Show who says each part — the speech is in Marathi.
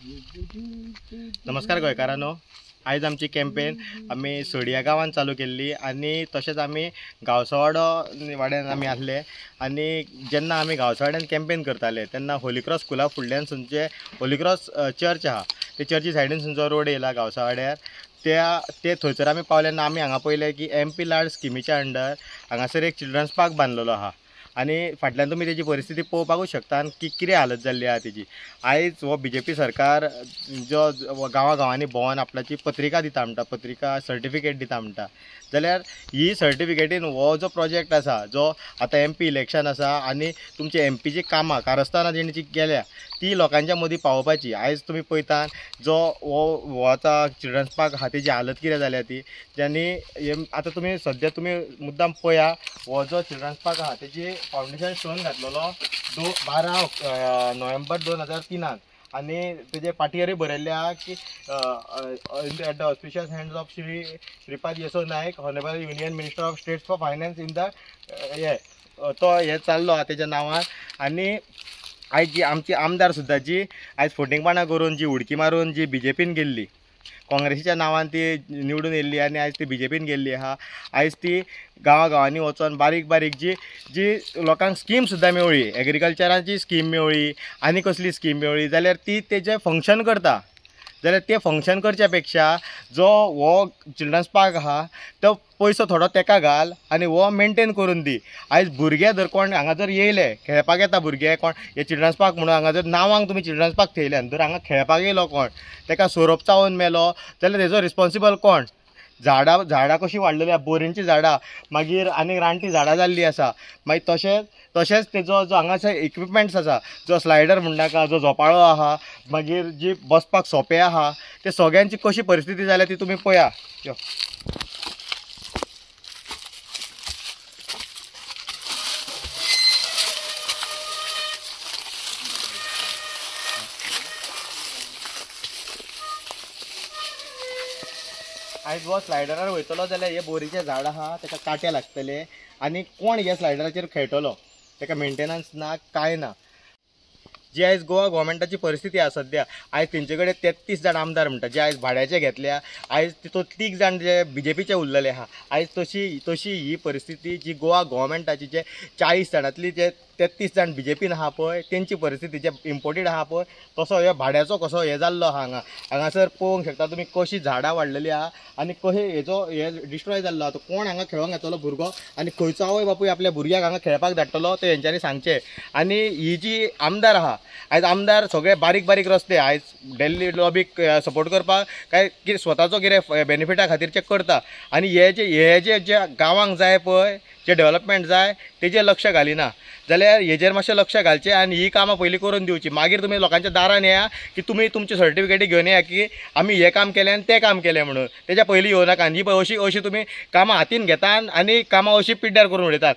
Speaker 1: नमस्कार गोंयकारांनो, आयज आमची कॅम्पेन आमी सोडिया गांवांत चालू केल्ली आणि तशेंच आमी गांवसवाडो वाड्यान आमी आसले आणि जेन्ना आमी गांवसवाड्यान कॅम्पेन करताले तेन्ना होली क्रॉस स्कुला फुडल्यान सुनचे होली क्रॉस चर्च आहा ते चर्ची सायडीन सुनचो रोड येयला गांवसवाड्यार ते थंयसर आमी पावल्यान आमी हांगा पळयलें की MP लाड स्किमीच्या अंडर हांगासर एक चिल्ड्रन्स पार्क बांदलेलो आहा आणि फाटल्यान तुमी तेजी परिस्थिती पळोवपाकूच शकता की कितें हालत जाल्ली आहा तेजी। आयज हो BJP सरकार जो गांवांनी भोंवन आपल्याची पत्रिका दिता म्हणटा, पत्रिका सर्टिफिकेट दिता म्हणटा, जाल्यार ही सर्टिफिकेटीन हो जो प्रोजेक्ट आसा जो आतां MP इलेक्शन आसा आनी तुमचे MPची कामां कारस्थानां जेणी केल्या ती लोकांच्या मदीं पावोवपाची। आयज तुमी पळयता जो हो आतां चिल्ड्रन्स पार्क आहा तेजी हालत कितें जाल्या ती ज्यांनी आतां तुमी सद्या तुमी मुद्दाम पळया हो जो चिल्ड्रन्स पार्क आहा तेजी फावंडेशन स्टोन घातलेलो 12 नोव्हेंबर 2003 आणि तेजे पाटयेरूय बरयल्लें आहा की at the auspicious hands of Shripad Yesso Naik honourable union minister of state for finance in the तो हे चाललो आहा तेज्या नांवान। आणि आयज जी आमची आमदार सुद्दां जी आयज फोटिंगपणां करून जी उडकी मारून जी BJPन गेल्ली, काँग्रेसीच्या नांवान ती निवडून येयल्ली आणि आयज ती BJPन गेल्ली आहा। आयज ती गांवांनी वचोन बारीक बारीक जी लोकांक स्कीम सुद्दां मेवळी, एग्रीकल्चराची स्कीम मेवळी आनी कसली स्कीम मेवळी जाल्यार ती तेजें फंक्शन करता, जाल्यार ते फंक्शन करच्या पेक्षा जो हो चिल्ड्रन्स पार्क आहा तो पयसो थोडो तेका घाल आनी हो मेंटेन करून दी। आयज भुरगे जर कोण हांगा जर येयले खेळपाक येता भुरगे कोण हे चिल्ड्रन्स पार्क म्हणून हांगा जर नांवांक तुमी चिल्ड्रन्स पार्क थेयल्यान जर हांगा खेळपाक येयलो कोण तेका सोरोप चावून मेलो जाल्यार तेजो रिस्पॉन्सिबल कोण? झाडां कशी वाडलेली आहा, बोरींची झाडां, मागीर आनी रानटी झाडां जाल्ली आसा, मागीर तशेंच तेजो जो हांगासर इक्विपमेंट्स आसा जो स्लायडर म्हणनाका जो झोपाळो आहा, मागीर जी बसपाक सोंपे आहा, ते सगळ्यांची कशी परिस्थिती जाल्या ती तुमी पळया। आयज हो स्लायडरार वयतलो जाल्यार हे बोरीचे झाड आहा तेका काटे लागतले आनी कोण ह्या स्लायडराचेर खेळटलो तेका मेंटेनन्स ना, काय ना। जी आयज गोवा गव्हर्मेंटाची परिस्थिती आसा सद्या आयज तेंचे कडेन 33 जाण आमदार म्हणटा जे आयज भाड्याचे घेतल्या, आयज तितूंत 30 जाण जे BJPचे उरलेले आहा। आयज तशी ही परिस्थिती जी गोवा गव्हर्मेंटाची जे 40 जाणांतली जे 33 जाण BJPन आहा पळय तेंची परिस्थिती जे इम्पोर्टेड आहा पळय तसो हे भाड्याचो कसो हे जाल्लो आहा। हांगासर पळोवंक शकता तुमी कशी झाडां वाडलेली आहा आनी कशें हे डिस्ट्रॉय जाल्लो आहा। कोण हांगा खेळोंक येतलो भुरगो आनी खंयचो आवय बापूय आपल्या भुरग्याक हांगा खेळपाक धाडटलो ते हेंच्यांनी सांगचें। आनी ही जी आमदार आहा आयज आमदार सगळे बारीक बारीक रस्ते आयज दिल्ली लॉबीक सपोर्ट करपाक काय कितें स्वताचो कितें बेनिफिटा खातीर करता आनी हे जे गांवांक जाय पळय जे डेव्हलपमेंट जाय तेजेर लक्ष घालिना, जाल्यार हेजेर मातशें लक्ष घालचें आनी ही कामां पयलीं करून दिवची। मागीर तुमी लोकांच्या दारान येया की तुमी तुमची सर्टिफिकेटी घेवन येया की आमी हे काम केलें आनी तें काम केलें म्हणून, तेच्या पयलीं येवं नाका। ही अशी तुमी कामां हातीन घेतात आनी कामां अशी पिड्ड्यार करून उडयतात।